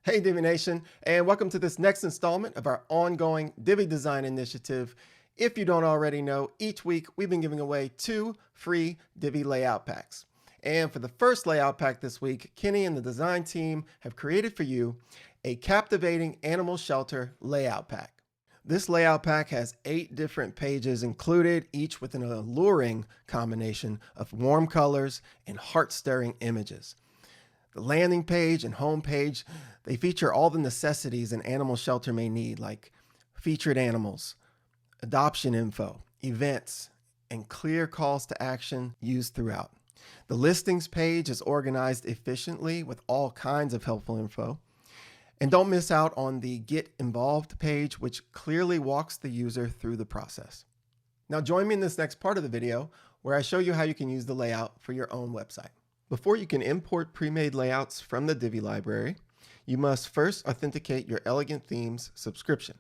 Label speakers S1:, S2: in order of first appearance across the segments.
S1: Hey Divi Nation, and welcome to this next installment of our ongoing Divi Design Initiative. If you don't already know, each week we've been giving away 2 free Divi Layout Packs. And for the first layout pack this week, Kenny and the design team have created for you a captivating animal shelter layout pack. This layout pack has 8 different pages included, each with an alluring combination of warm colors and heart-stirring images. The landing page and home page, they feature all the necessities an animal shelter may need, like featured animals, adoption info, events, and clear calls to action used throughout. The listings page is organized efficiently with all kinds of helpful info. And don't miss out on the Get Involved page, which clearly walks the user through the process. Now join me in this next part of the video where I show you how you can use the layout for your own website. Before you can import pre-made layouts from the Divi library, you must first authenticate your Elegant Themes subscription.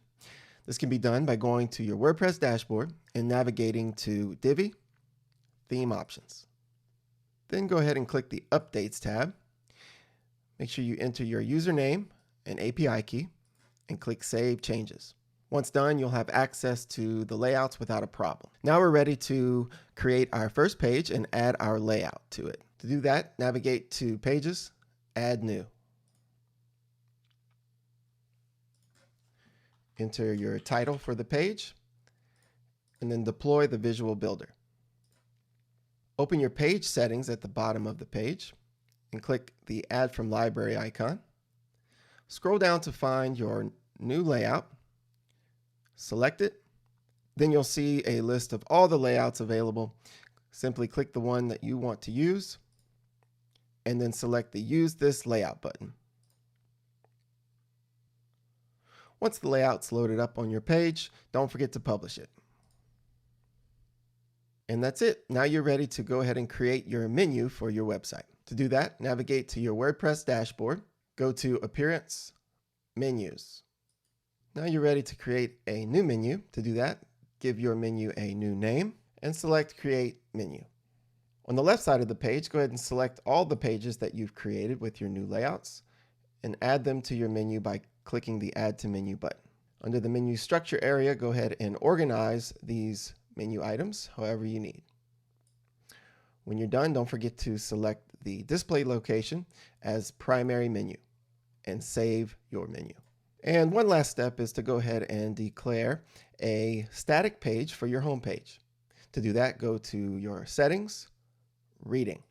S1: This can be done by going to your WordPress dashboard and navigating to Divi, Theme Options. Then go ahead and click the Updates tab. Make sure you enter your username and API key and click Save Changes. Once done, you'll have access to the layouts without a problem. Now we're ready to create our first page and add our layout to it. To do that, navigate to Pages, Add New. Enter your title for the page, and then deploy the Visual Builder. Open your page settings at the bottom of the page, and click the Add from Library icon. Scroll down to find your new layout. Select it. Then you'll see a list of all the layouts available. Simply click the one that you want to use, and then select the Use This Layout button. Once the layout's loaded up on your page, don't forget to publish it. And that's it. Now you're ready to go ahead and create your menu for your website. To do that, navigate to your WordPress dashboard, go to Appearance, Menus. Now you're ready to create a new menu. To do that, give your menu a new name and select Create Menu. On the left side of the page, go ahead and select all the pages that you've created with your new layouts and add them to your menu by clicking the Add to Menu button. Under the menu structure area, go ahead and organize these menu items however you need. When you're done, don't forget to select the display location as primary menu and save your menu. And one last step is to go ahead and declare a static page for your home page. To do that, go to your Settings, Reading.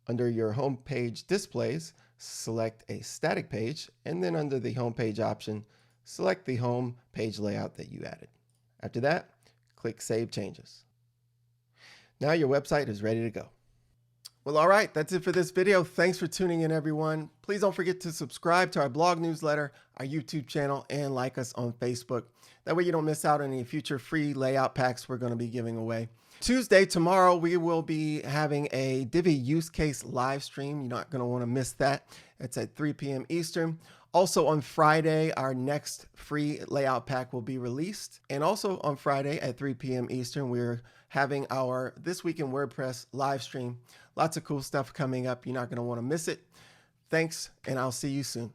S1: Under your home page displays, select a static page, and then under the home page option, select the home page layout that you added. After that, click Save Changes. Now your website is ready to go. Well, all right, that's it for this video. Thanks for tuning in, everyone. Please don't forget to subscribe to our blog newsletter, our YouTube channel, and like us on Facebook. That way you don't miss out on any future free layout packs we're going to be giving away. Tuesday, tomorrow, we will be having a Divi use case live stream. You're not going to want to miss that. It's at 3 p.m. Eastern. Also on Friday, our next free layout pack will be released. And also on Friday at 3 p.m. Eastern, we're having our This Week in WordPress live stream. Lots of cool stuff coming up. You're not going to want to miss it. Thanks, and I'll see you soon.